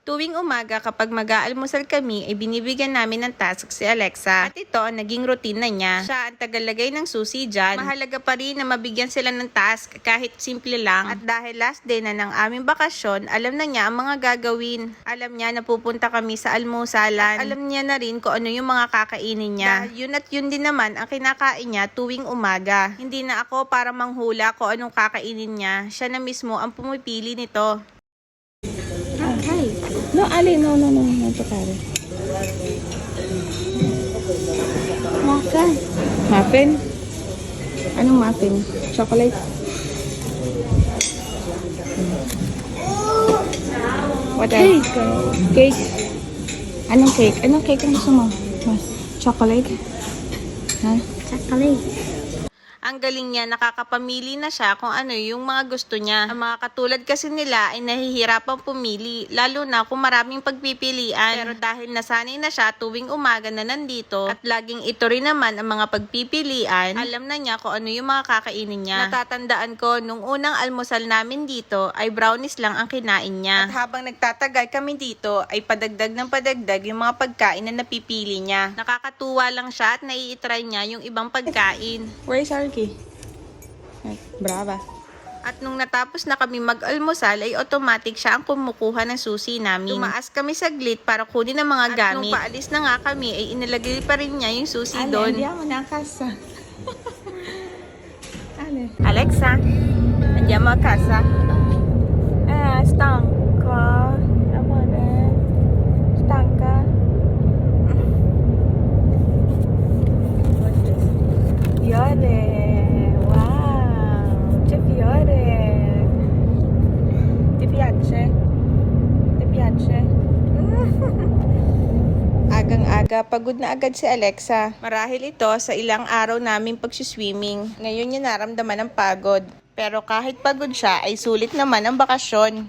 Tuwing umaga kapag mag-aalmusal kami ay binibigyan namin ng task si Alexa at ito ang naging routine na niya. Siya ang tagalagay ng susi dyan. Mahalaga pa rin na mabigyan sila ng task kahit simple lang. At dahil last day na ng aming bakasyon, alam na niya ang mga gagawin. Alam niya na pupunta kami sa almusalan. At alam niya na rin kung ano yung mga kakainin niya. Dahil yun at yun din naman ang kinakain niya tuwing umaga. Hindi na ako para manghula kung anong kakainin niya. Siya na mismo ang pumipili nito. Hi. No, Ali, no, Chokare. Muffin. Muffin? Anong muffin? Chocolate? What else? Cake. Anong cake? Anong cake ang gusto mo? Chocolate? Ha? Chocolate. Ang galing niya, nakakapamili na siya kung ano yung mga gusto niya. Ang mga katulad kasi nila ay nahihirapang pumili, lalo na kung maraming pagpipilian. Pero dahil nasanay na siya tuwing umaga na nandito, at laging ito rin naman ang mga pagpipilian, alam na niya kung ano yung mga kakainin niya. Natatandaan ko, nung unang almusal namin dito, ay brownies lang ang kinain niya. At habang nagtatagal kami dito, ay padagdag ng padagdag yung mga pagkain na napipili niya. Nakakatuwa lang siya at naiitry niya yung ibang pagkain. Where is Arky? Brava. At nung natapos na kami mag-almusal ay automatic siya ang kumukuha ng susi namin. Tumaas kami saglit para kunin ang mga gamit. At nung paalis na nga kami ay inilagay pa rin niya yung susi doon. Andiamo na casa. Ale. Alexa, andiamo a casa. Stanca. Amore. Stanca. Fiore. Wow. C'è fiore. Ti piace? Ti piace? Agang-aga, pagod na agad si Alexa. Marahil ito sa ilang araw naming pagsiswimming. Ngayon niya naramdaman ang pagod. Pero kahit pagod siya, ay sulit naman ang bakasyon.